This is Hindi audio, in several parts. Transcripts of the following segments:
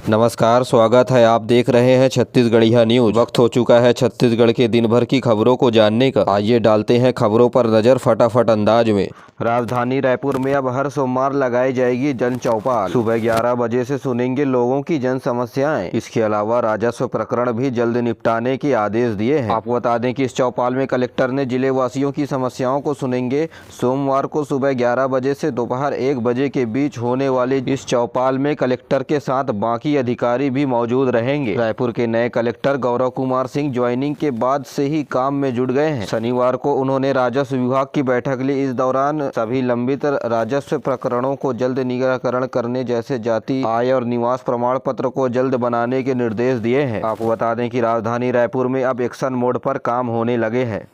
नमस्कार, स्वागत है। आप देख रहे हैं छत्तीसगढ़िया न्यूज। वक्त हो चुका है छत्तीसगढ़ के दिन भर की खबरों को जानने का। आइए डालते हैं खबरों पर नजर फटाफट अंदाज में। राजधानी रायपुर में अब हर सोमवार लगाई जाएगी जन चौपाल। सुबह 11 बजे से सुनेंगे लोगों की जन समस्याएं। इसके अलावा राजस्व प्रकरण भी जल्द निपटाने के आदेश दिए हैं। आपको बता दें कि इस चौपाल में कलेक्टर ने जिले वासियों की समस्याओं को सुनेंगे। सोमवार को सुबह 11 बजे से दोपहर 1 बजे के बीच होने वाली इस चौपाल में कलेक्टर के साथ बाकी अधिकारी भी मौजूद रहेंगे। रायपुर के नए कलेक्टर गौरव कुमार सिंह ज्वाइनिंग के बाद से ही काम में जुट गए हैं। शनिवार को उन्होंने राजस्व विभाग की बैठक ली। इस दौरान सभी लंबित राजस्व प्रकरणों को जल्द निराकरण करने जैसे जाति, आय और निवास प्रमाण पत्र को जल्द बनाने के निर्देश दिए हैं। आपको बता दें कि राजधानी रायपुर में अब एक्शन मोड पर काम होने लगे हैं।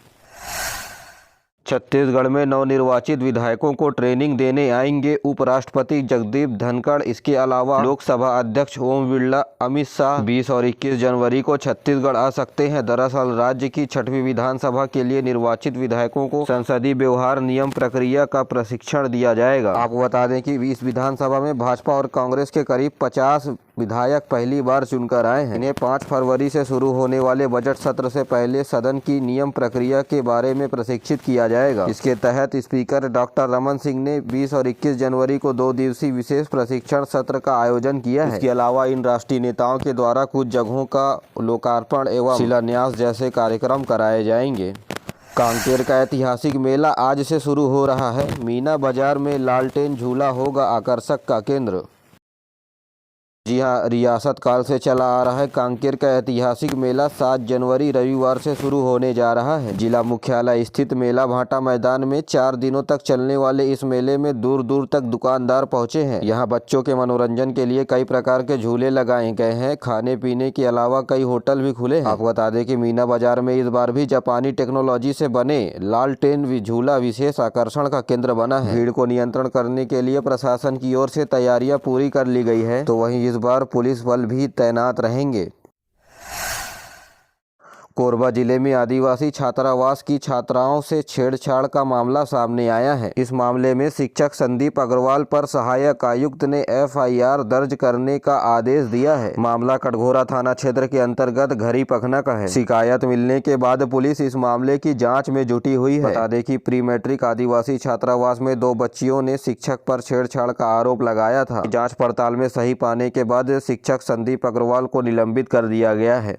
छत्तीसगढ़ में नवनिर्वाचित विधायकों को ट्रेनिंग देने आएंगे उपराष्ट्रपति जगदीप धनखड़। इसके अलावा लोकसभा अध्यक्ष ओम बिरला, अमित शाह 20 और 21 जनवरी को छत्तीसगढ़ आ सकते हैं। दरअसल राज्य की 6वीं विधानसभा के लिए निर्वाचित विधायकों को संसदीय व्यवहार नियम प्रक्रिया का प्रशिक्षण दिया जाएगा। आपको बता दें कि इस विधानसभा में भाजपा और कांग्रेस के करीब 50 विधायक पहली बार चुनकर आए हैं। इन्हें 5 फरवरी से शुरू होने वाले बजट सत्र से पहले सदन की नियम प्रक्रिया के बारे में प्रशिक्षित किया जाएगा। इसके तहत स्पीकर डॉक्टर रमन सिंह ने 20 और 21 जनवरी को 2 दिवसीय विशेष प्रशिक्षण सत्र का आयोजन किया है। इसके अलावा इन राष्ट्रीय नेताओं के द्वारा कुछ जगहों का लोकार्पण एवं शिलान्यास जैसे कार्यक्रम कराए जाएंगे। कांकेर का ऐतिहासिक मेला आज से शुरू हो रहा है। मीना बाजार में लालटेन झूला होगा आकर्षक का केंद्र। जी हां, रियासत काल से चला आ रहा है कांकेर का ऐतिहासिक मेला 7 जनवरी रविवार से शुरू होने जा रहा है। जिला मुख्यालय स्थित मेला भाटा मैदान में 4 दिनों तक चलने वाले इस मेले में दूर दूर तक दुकानदार पहुंचे हैं। यहां बच्चों के मनोरंजन के लिए कई प्रकार के झूले लगाए गए हैं। खाने पीने के अलावा कई होटल भी खुले हैं। आपको बता दें कि मीना बाजार में इस बार भी जापानी टेक्नोलॉजी से बने लालटेन झूला विशेष आकर्षण का केंद्र बना है। भीड़ को नियंत्रण करने के लिए प्रशासन की ओर से तैयारियां पूरी कर ली गई है, तो वहीं इस बार पुलिस बल भी तैनात रहेंगे। कोरबा जिले में आदिवासी छात्रावास की छात्राओं से छेड़छाड़ का मामला सामने आया है। इस मामले में शिक्षक संदीप अग्रवाल पर सहायक आयुक्त ने FIR दर्ज करने का आदेश दिया है। मामला कटघोरा थाना क्षेत्र के अंतर्गत घरी पखना का है। शिकायत मिलने के बाद पुलिस इस मामले की जांच में जुटी हुई है। बता दें कि प्री मैट्रिक आदिवासी छात्रावास में 2 बच्चियों ने शिक्षक पर छेड़छाड़ का आरोप लगाया था। जाँच पड़ताल में सही पाने के बाद शिक्षक संदीप अग्रवाल को निलंबित कर दिया गया है।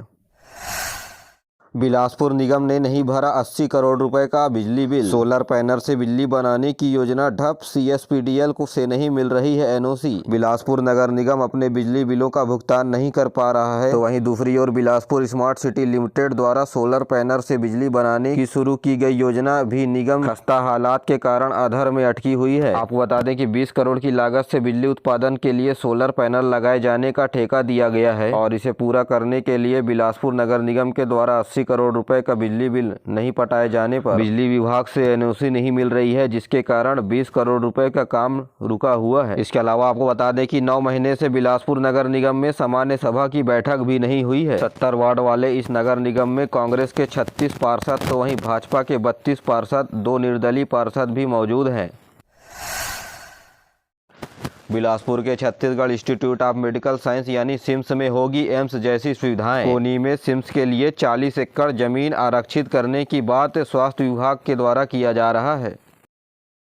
बिलासपुर निगम ने नहीं भरा 80 करोड़ रुपए का बिजली बिल। सोलर पैनल से बिजली बनाने की योजना ठप। CSPDL को से नहीं मिल रही है NOC। बिलासपुर नगर निगम अपने बिजली बिलों का भुगतान नहीं कर पा रहा है, तो वहीं दूसरी ओर बिलासपुर स्मार्ट सिटी लिमिटेड द्वारा सोलर पैनल से बिजली बनाने की शुरू की गई योजना भी निगम खस्ता हालात के कारण अधर में अटकी हुई है। आपको बता दें कि 20 करोड़ की लागत से बिजली उत्पादन के लिए सोलर पैनल लगाए जाने का ठेका दिया गया है और इसे पूरा करने के लिए बिलासपुर नगर निगम के द्वारा 80 करोड़ रुपए का बिजली बिल नहीं पटाए जाने पर बिजली विभाग से NOC नहीं मिल रही है, जिसके कारण 20 करोड़ रुपए का काम रुका हुआ है। इसके अलावा आपको बता दें कि 9 महीने से बिलासपुर नगर निगम में सामान्य सभा की बैठक भी नहीं हुई है। 70 वार्ड वाले इस नगर निगम में कांग्रेस के 36 पार्षद तो वहीं भाजपा के 32 पार्षद, 2 निर्दलीय पार्षद भी मौजूद हैं। बिलासपुर के Chhattisgarh institute of medical science यानी SIMS में होगी एम्स जैसी सुविधाएं। कोनी में SIMS के लिए 40 एकड़ जमीन आरक्षित करने की बात स्वास्थ्य विभाग के द्वारा किया जा रहा है।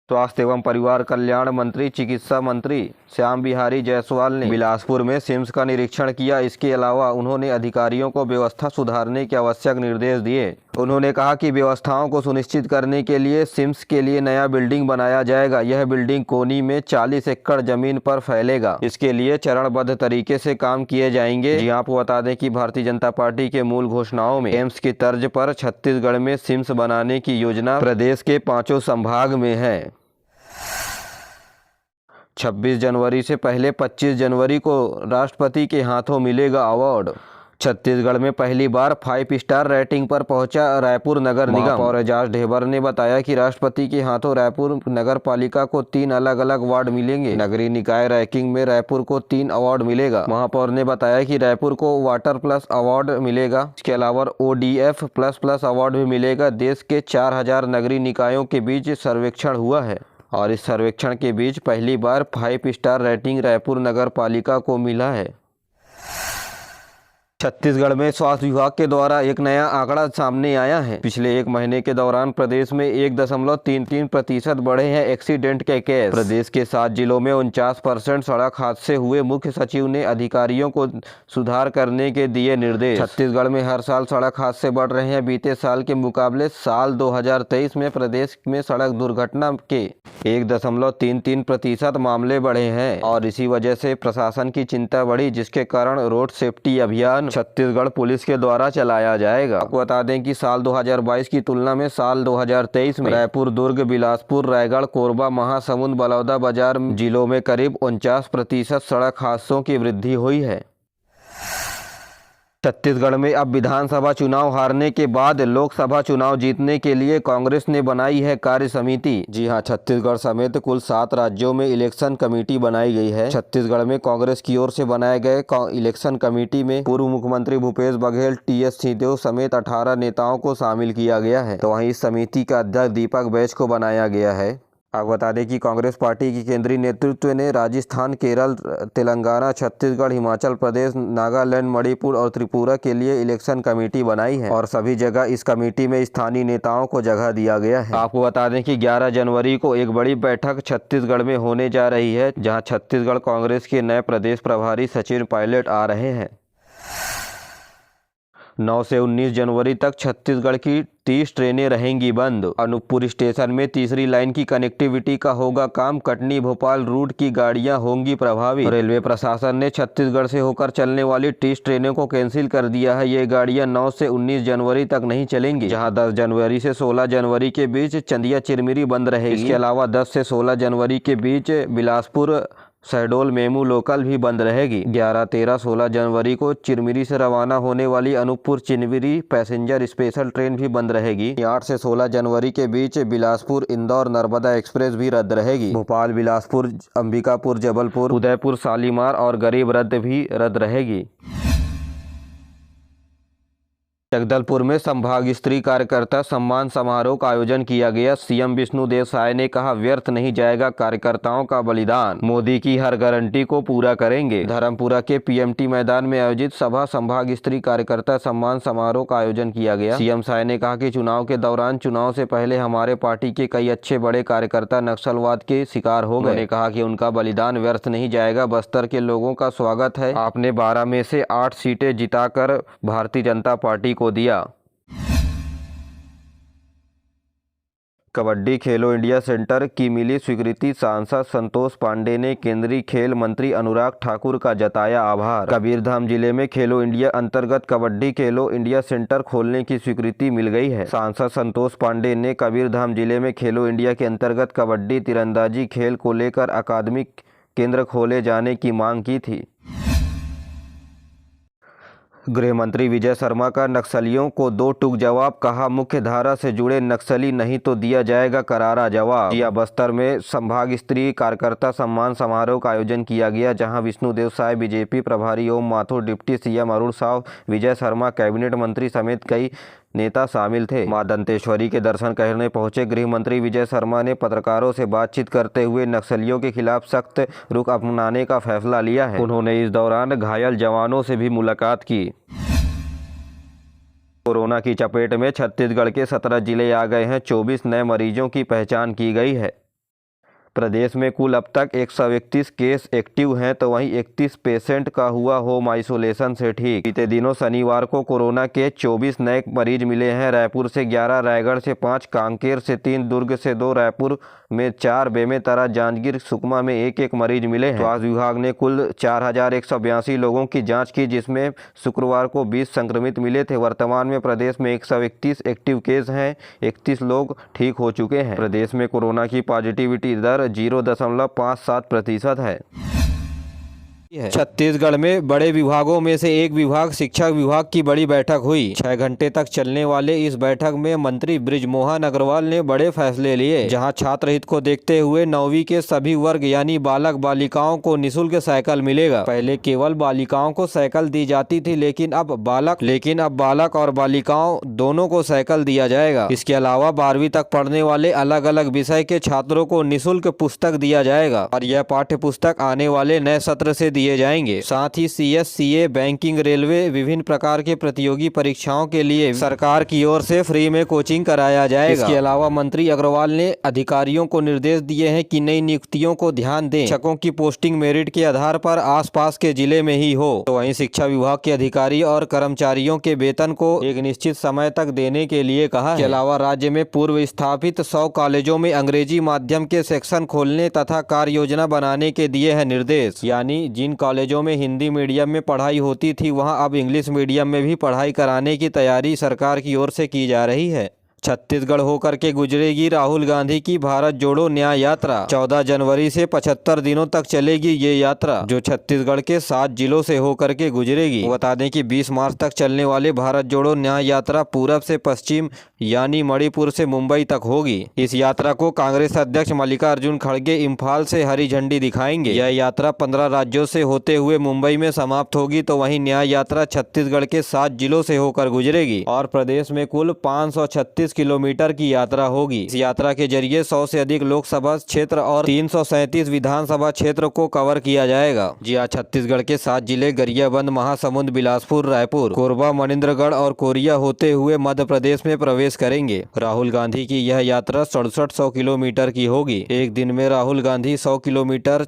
स्वास्थ्य एवं परिवार कल्याण मंत्री चिकित्सा मंत्री श्याम बिहारी जायसवाल ने बिलासपुर में SIMS का निरीक्षण किया। इसके अलावा उन्होंने अधिकारियों को व्यवस्था सुधारने के आवश्यक निर्देश दिए। उन्होंने कहा कि व्यवस्थाओं को सुनिश्चित करने के लिए SIMS के लिए नया बिल्डिंग बनाया जाएगा। यह बिल्डिंग कोनी में 40 एकड़ जमीन पर फैलेगा। इसके लिए चरणबद्ध तरीके से काम किए जाएंगे। जी आपको बता दें कि भारतीय जनता पार्टी के मूल घोषणाओं में एम्स की तर्ज पर छत्तीसगढ़ में SIMS बनाने की योजना प्रदेश के 5 संभाग में है। 26 जनवरी से पहले 25 जनवरी को राष्ट्रपति के हाथों मिलेगा अवार्ड। छत्तीसगढ़ में पहली बार 5 स्टार रेटिंग पर पहुंचा रायपुर नगर निगम। और एजाज ढेबर ने बताया कि राष्ट्रपति के हाथों रायपुर नगर पालिका को 3 अलग अलग अवार्ड मिलेंगे। नगरीय निकाय रैंकिंग में रायपुर को 3 अवार्ड मिलेगा। महापौर ने बताया कि रायपुर को वाटर प्लस अवार्ड मिलेगा। इसके अलावा ODF++ अवार्ड भी मिलेगा। देश के 4000 नगरीय निकायों के बीच सर्वेक्षण हुआ है और इस सर्वेक्षण के बीच पहली बार 5 स्टार रेटिंग रायपुर नगर पालिका को मिला है। छत्तीसगढ़ में स्वास्थ्य विभाग के द्वारा एक नया आंकड़ा सामने आया है। पिछले एक महीने के दौरान प्रदेश में 1.33% बढ़े हैं एक्सीडेंट के केस। प्रदेश के 7 जिलों में 49% सड़क हादसे हुए। मुख्य सचिव ने अधिकारियों को सुधार करने के दिए निर्देश। छत्तीसगढ़ में हर साल सड़क हादसे बढ़ रहे हैं। बीते साल के मुकाबले साल 2023 में प्रदेश में सड़क दुर्घटना के 1.33% मामले बढ़े हैं और इसी वजह से प्रशासन की चिंता बढ़ी, जिसके कारण रोड सेफ्टी अभियान छत्तीसगढ़ पुलिस के द्वारा चलाया जाएगा। आपको बता दें कि साल 2022 की तुलना में साल 2023 में रायपुर, दुर्ग, बिलासपुर, रायगढ़, कोरबा, महासमुंद, बलौदाबाजार जिलों में करीब 49% सड़क हादसों की वृद्धि हुई है। छत्तीसगढ़ में अब विधानसभा चुनाव हारने के बाद लोकसभा चुनाव जीतने के लिए कांग्रेस ने बनाई है कार्य समिति। जी हां, छत्तीसगढ़ समेत कुल 7 राज्यों में इलेक्शन कमेटी बनाई गई है। छत्तीसगढ़ में कांग्रेस की ओर से बनाए गए इलेक्शन कमेटी में पूर्व मुख्यमंत्री भूपेश बघेल, टी.एस. सिंहदेव समेत 18 नेताओं को शामिल किया गया है। तो वहीं इस समिति का अध्यक्ष दीपक बैज को बनाया गया है। आपको बता दें कि कांग्रेस पार्टी की केंद्रीय नेतृत्व ने राजस्थान, केरल, तेलंगाना, छत्तीसगढ़, हिमाचल प्रदेश, नागालैंड, मणिपुर और त्रिपुरा के लिए इलेक्शन कमेटी बनाई है और सभी जगह इस कमेटी में स्थानीय नेताओं को जगह दिया गया है। आपको बता दें कि 11 जनवरी को एक बड़ी बैठक छत्तीसगढ़ में होने जा रही है, जहां छत्तीसगढ़ कांग्रेस के नए प्रदेश प्रभारी सचिन पायलट आ रहे हैं। 9 से 19 जनवरी तक छत्तीसगढ़ की 30 ट्रेनें रहेंगी बंद। अनूपपुर स्टेशन में तीसरी लाइन की कनेक्टिविटी का होगा काम। कटनी भोपाल रूट की गाड़ियां होंगी प्रभावित। रेलवे प्रशासन ने छत्तीसगढ़ से होकर चलने वाली 30 ट्रेनों को कैंसिल कर दिया है। ये गाड़ियां 9 से 19 जनवरी तक नहीं चलेंगी, जहां 10 जनवरी से 16 जनवरी के बीच चंदिया चिरमिरी बंद रहेगी। इसके अलावा 10 से 16 जनवरी के बीच बिलासपुर शहडोल मेमू लोकल भी बंद रहेगी। 11, 13, 16 जनवरी को चिरमिरी से रवाना होने वाली Anuppur Chirmiri passenger special train भी बंद रहेगी। 8 से 16 जनवरी के बीच बिलासपुर इंदौर नर्मदा एक्सप्रेस भी रद्द रहेगी। भोपाल, बिलासपुर, अंबिकापुर, जबलपुर, उदयपुर, शालीमार और गरीब रथ भी रद्द रहेगी। जगदलपुर में संभाग स्तरीय कार्यकर्ता सम्मान समारोह का आयोजन किया गया। सीएम विष्णुदेव साय ने कहा, व्यर्थ नहीं जाएगा कार्यकर्ताओं का बलिदान, मोदी की हर गारंटी को पूरा करेंगे। धर्मपुरा के पीएमटी मैदान में आयोजित सभा संभाग स्तरीय कार्यकर्ता सम्मान समारोह का आयोजन किया गया। सीएम साय ने कहा कि चुनाव के दौरान, चुनाव से पहले हमारे पार्टी के कई अच्छे बड़े कार्यकर्ता नक्सलवाद के शिकार हो गए। उन्होंने कहा कि उनका बलिदान व्यर्थ नहीं जाएगा। बस्तर के लोगों का स्वागत है। आपने 12 में से 8 सीटें जिताकर भारतीय जनता पार्टी को दिया। कबड्डी खेलो इंडिया सेंटर की मिली स्वीकृति। सांसद संतोष पांडे ने केंद्रीय खेल मंत्री अनुराग ठाकुर का जताया आभार। कबीरधाम जिले में खेलो इंडिया अंतर्गत कबड्डी खेलो इंडिया सेंटर खोलने की स्वीकृति मिल गई है। सांसद संतोष पांडे ने कबीरधाम जिले में खेलो इंडिया के अंतर्गत कबड्डी तीरंदाजी खेल को लेकर अकादमिक केंद्र खोले जाने की मांग की थी। गृह मंत्री विजय शर्मा का नक्सलियों को 2 टूक जवाब। कहा, मुख्य धारा से जुड़े नक्सली नहीं तो दिया जाएगा करारा जवाब। जिया बस्तर में संभाग स्तरीय कार्यकर्ता सम्मान समारोह का आयोजन किया गया, जहां विष्णुदेव साय, बीजेपी प्रभारी Om Mathur, deputy CM Arun Sao, Vijay Sharma, cabinet मंत्री समेत कई नेता शामिल थे। मां दंतेश्वरी के दर्शन करने पहुंचे गृह मंत्री विजय शर्मा ने पत्रकारों से बातचीत करते हुए नक्सलियों के खिलाफ सख्त रुख अपनाने का फैसला लिया है। उन्होंने इस दौरान घायल जवानों से भी मुलाकात की। कोरोना की चपेट में छत्तीसगढ़ के 17 जिले आ गए हैं। 24 नए मरीजों की पहचान की गई है। प्रदेश में कुल अब तक 131 केस एक्टिव हैं, तो वहीं 31 पेशेंट का हुआ होम आइसोलेशन से ठीक। बीते दिनों शनिवार को कोरोना के 24 नए मरीज मिले हैं। रायपुर से 11, रायगढ़ से 5, कांकेर से 3, दुर्ग से 2, रायपुर में 4, बेमेतरा, जांजगीर, सुकमा में 1-1 मरीज मिले हैं। स्वास्थ्य विभाग ने कुल 4182 लोगों की जाँच की, जिसमें शुक्रवार को 20 संक्रमित मिले थे। वर्तमान में प्रदेश में 131 एक्टिव केस हैं। 31 लोग ठीक हो चुके हैं। प्रदेश में कोरोना की पॉजिटिविटी दर 0.57% है। छत्तीसगढ़ में बड़े विभागों में से एक विभाग शिक्षा विभाग की बड़ी बैठक हुई। 6 घंटे तक चलने वाले इस बैठक में मंत्री बृजमोहन अग्रवाल ने बड़े फैसले लिए, जहां छात्र हित को देखते हुए 9वीं के सभी वर्ग यानी बालक बालिकाओं को निःशुल्क साइकिल मिलेगा। पहले केवल बालिकाओं को साइकिल दी जाती थी, लेकिन अब बालक और बालिकाओं दोनों को साइकिल दिया जाएगा। इसके अलावा 12वीं तक पढ़ने वाले अलग अलग विषय के छात्रों को निःशुल्क पुस्तक दिया जाएगा और यह पाठ्य पुस्तक आने वाले नए सत्र से दिए जाएंगे। साथ ही CSCA, बैंकिंग, रेलवे, विभिन्न प्रकार के प्रतियोगी परीक्षाओं के लिए सरकार की ओर से फ्री में कोचिंग कराया जाएगा। इसके अलावा मंत्री अग्रवाल ने अधिकारियों को निर्देश दिए हैं कि नई नियुक्तियों को ध्यान दें, शिक्षकों की पोस्टिंग मेरिट के आधार पर आसपास के जिले में ही हो। तो वहीं शिक्षा विभाग के अधिकारी और कर्मचारियों के वेतन को एक निश्चित समय तक देने के लिए कहा है। इसके अलावा राज्य में पूर्व स्थापित 100 कॉलेजों में अंग्रेजी माध्यम के सेक्शन खोलने तथा कार्य योजना बनाने के दिए हैं निर्देश। यानी जिन कॉलेजों में हिंदी मीडियम में पढ़ाई होती थी, वहां अब इंग्लिश मीडियम में भी पढ़ाई कराने की तैयारी सरकार की ओर से की जा रही है। छत्तीसगढ़ होकर के गुजरेगी राहुल गांधी की भारत जोड़ो न्याय यात्रा। 14 जनवरी से 75 दिनों तक चलेगी ये यात्रा, जो छत्तीसगढ़ के 7 जिलों से होकर के गुजरेगी। बता दें कि 20 मार्च तक चलने वाले भारत जोड़ो न्याय यात्रा पूरब से पश्चिम यानी मणिपुर से मुंबई तक होगी। इस यात्रा को कांग्रेस अध्यक्ष मल्लिकार्जुन खड़गे इम्फाल से हरी झंडी दिखाएंगे। यह यात्रा 15 राज्यों से होते हुए मुंबई में समाप्त होगी। तो वहीं न्याय यात्रा छत्तीसगढ़ के 7 जिलों से होकर गुजरेगी और प्रदेश में कुल 536 किलोमीटर की यात्रा होगी। इस यात्रा के जरिए 100 से अधिक लोकसभा क्षेत्र और 337 विधानसभा क्षेत्र को कवर किया जाएगा। जी हाँ, छत्तीसगढ़ के 7 जिले गरियाबंद, महासमुंद, बिलासपुर, रायपुर, कोरबा, मनिंद्रगढ़ और कोरिया होते हुए मध्य प्रदेश में प्रवेश करेंगे। राहुल गांधी की यह यात्रा 6700 किलोमीटर की होगी। एक दिन में राहुल गांधी 100 किलोमीटर